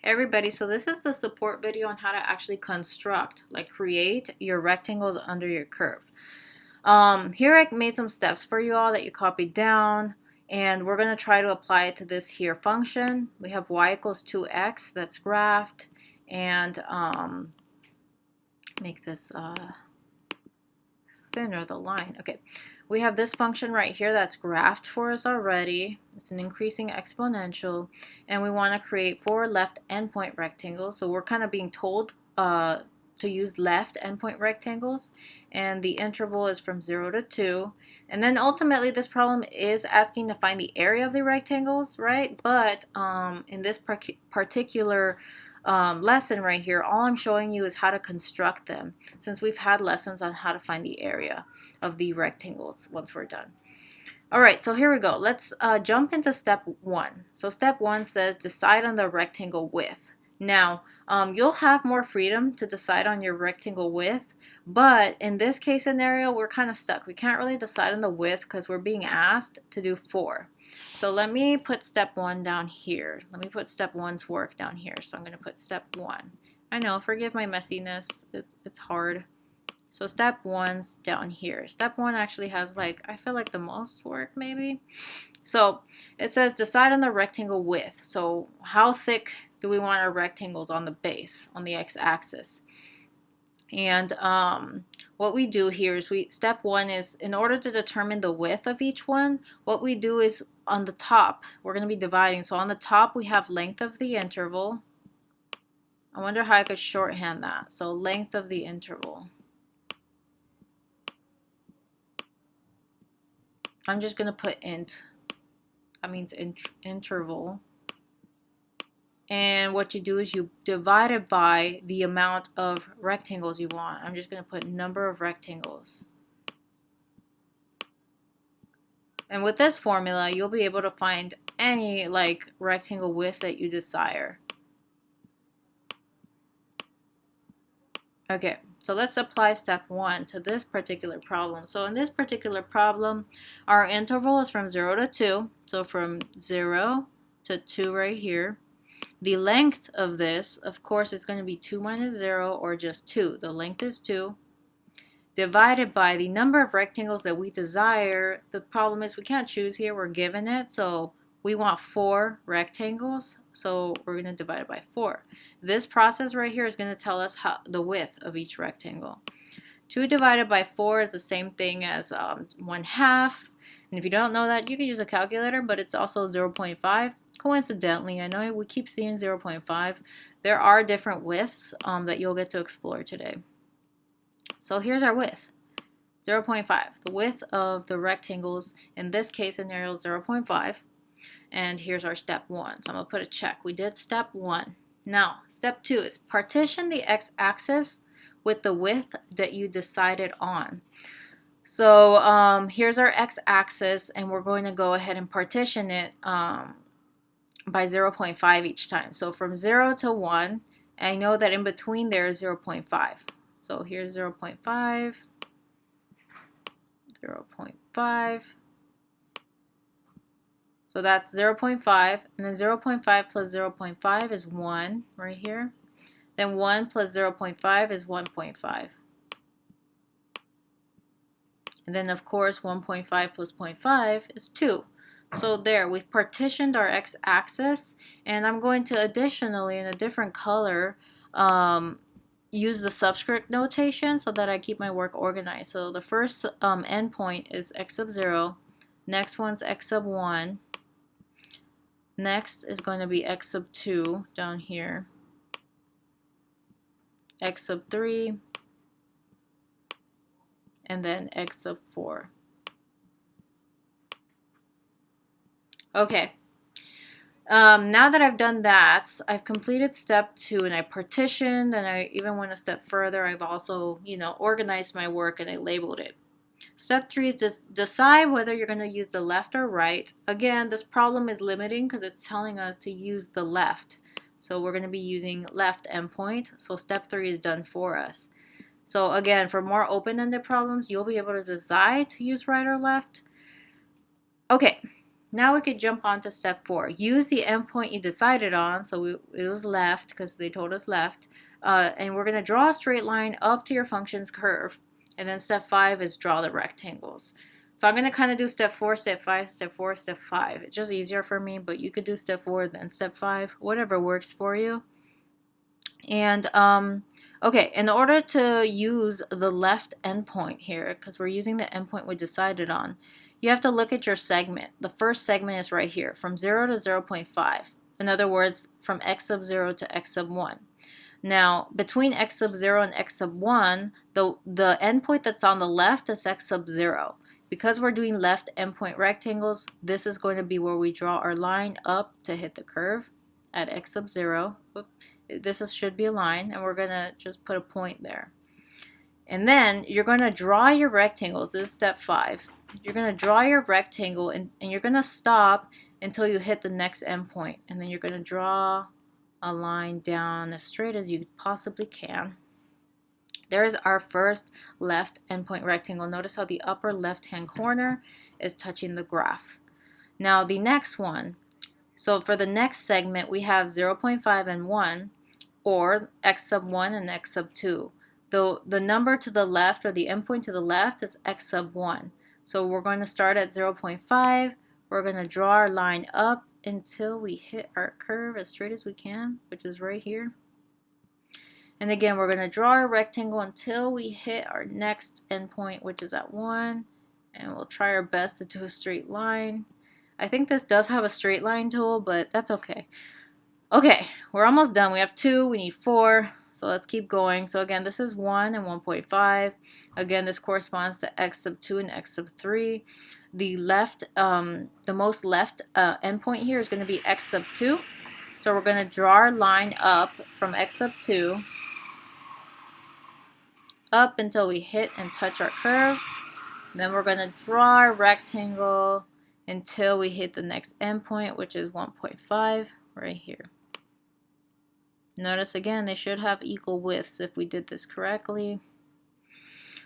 Hey everybody, so this is the support video on how to actually construct, like create your rectangles under your curve. Here I made some steps for you all that you copied down, and we're going to try to apply it to this here function. We have y equals 2x, that's graphed, and make this thinner, the line. Okay, we have this function right here that's graphed for us already. It's an increasing exponential, and we want to create 4 left endpoint rectangles. So we're kind of being told to use left endpoint rectangles, and the interval is from 0 to 2. And then ultimately this problem is asking to find the area of the rectangles, right? But in this particular lesson right here, all I'm showing you is how to construct them, since we've had lessons on how to find the area of the rectangles once we're done. All right, so here we go. Let's jump into step 1. So step 1 says decide on the rectangle width. Now, you'll have more freedom to decide on your rectangle width, but in this case scenario, we're kind of stuck. We can't really decide on the width because we're being asked to do 4. So let me put step 1 down here. Let me put step 1's work down here. So I'm going to put step 1. I know, forgive my messiness. It's hard. So step 1's down here. Step 1 actually has, like, I feel like the most work maybe. So it says decide on the rectangle width. So how thick do we want our rectangles on the base, on the x-axis? And what we do here is step 1 is, in order to determine the width of each one, what we do is on the top, we're going to be dividing. So on the top we have length of the interval. I wonder how I could shorthand that. So length of the interval. I'm just going to put int. That means interval. And what you do is you divide it by the amount of rectangles you want. I'm just going to put number of rectangles. And with this formula, you'll be able to find any rectangle width that you desire. Okay, so let's apply step 1 to this particular problem. So in this particular problem, our interval is from 0 to 2. So from 0 to 2 right here. The length of this, of course, is going to be 2 minus 0, or just 2. The length is 2. Divided by the number of rectangles that we desire. The problem is we can't choose here. We're given it. So we want 4 rectangles. So we're going to divide it by 4. This process right here is going to tell us the width of each rectangle. 2 divided by 4 is the same thing as 1/2. And if you don't know that, you can use a calculator, but it's also 0.5. Coincidentally, I know we keep seeing 0.5. There are different widths that you'll get to explore today. So here's our width, 0.5. The width of the rectangles, in this case scenario, 0.5. And here's our step 1. So I'm going to put a check. We did step 1. Now, step 2 is partition the x-axis with the width that you decided on. So here's our x-axis, and we're going to go ahead and partition it by 0.5 each time. So from 0 to 1, I know that in between there is 0.5. So here's 0.5, 0.5. So that's 0.5, and then 0.5 plus 0.5 is 1 right here. Then 1 plus 0.5 is 1.5. And then, of course, 1.5 plus 0.5 is 2. So there, we've partitioned our x-axis, and I'm going to additionally, in a different color, use the subscript notation so that I keep my work organized. So the first endpoint is x sub 0. Next one's x sub 1. Next is going to be x sub 2 down here. X sub 3. And then x sub 4. Okay. Now that I've done that, I've completed step 2, and I partitioned, and I even went a step further. I've also, organized my work, and I labeled it. Step 3 is just decide whether you're going to use the left or right. Again, this problem is limiting because it's telling us to use the left. So we're going to be using left endpoint. So step 3 is done for us. So again, for more open-ended problems, you'll be able to decide to use right or left. Okay, Now we could jump on to step 4. Use the endpoint you decided on. So it was left because they told us left. And we're going to draw a straight line up to your function's curve. And then step 5 is draw the rectangles. So I'm going to kind of do step 4, step 5, step 4, step 5. It's just easier for me, but you could do step 4, then step 5, whatever works for you. And okay, in order to use the left endpoint here, because we're using the endpoint we decided on, you have to look at your segment. The first segment is right here, from 0 to 0.5. In other words, from x sub 0 to x sub 1. Now, between x sub 0 and x sub 1, the endpoint that's on the left is x sub 0. Because we're doing left endpoint rectangles, this is going to be where we draw our line up to hit the curve at x sub 0. This should be a line, and we're going to just put a point there. And then you're going to draw your rectangles. This is step 5. You're going to draw your rectangle, and you're going to stop until you hit the next endpoint. And then you're going to draw a line down as straight as you possibly can. There's our first left endpoint rectangle. Notice how the upper left-hand corner is touching the graph. Now the next one, so for the next segment, we have 0.5 and 1, or x sub 1 and x sub 2. The number to the left, or the endpoint to the left, is x sub 1. So we're going to start at 0.5. We're going to draw our line up until we hit our curve as straight as we can, which is right here. And again, we're going to draw our rectangle until we hit our next endpoint, which is at 1. And we'll try our best to do a straight line. I think this does have a straight line tool, but that's okay. Okay, we're almost done. We have 2, we need 4. So let's keep going. So again, this is 1 and 1.5. Again, this corresponds to x sub 2 and x sub 3. The left, the most left endpoint here is going to be x sub 2. So we're going to draw our line up from x sub 2 up until we hit and touch our curve. Then we're going to draw our rectangle until we hit the next endpoint, which is 1.5 right here. Notice again, they should have equal widths if we did this correctly.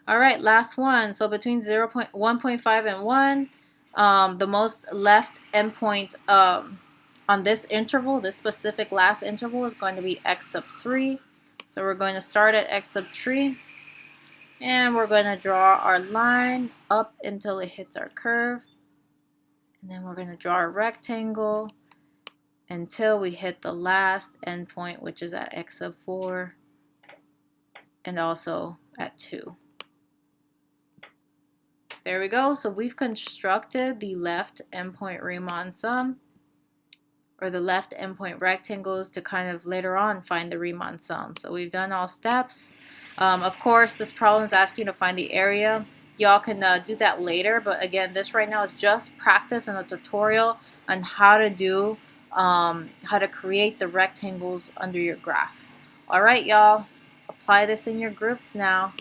All right, last one. So between 1.5 and 1, the most left endpoint on this interval, this specific last interval, is going to be x sub 3. So we're going to start at x sub 3. And we're going to draw our line up until it hits our curve. And then we're going to draw a rectangle until we hit the last endpoint, which is at x sub 4 and also at 2. There we go. So we've constructed the left endpoint Riemann sum, or the left endpoint rectangles, to kind of later on find the Riemann sum. So we've done all steps. Of course, this problem is asking you to find the area. Y'all can do that later, but again, this right now is just practice and a tutorial on how to do, how to create the rectangles under your graph. All right, y'all, apply this in your groups now.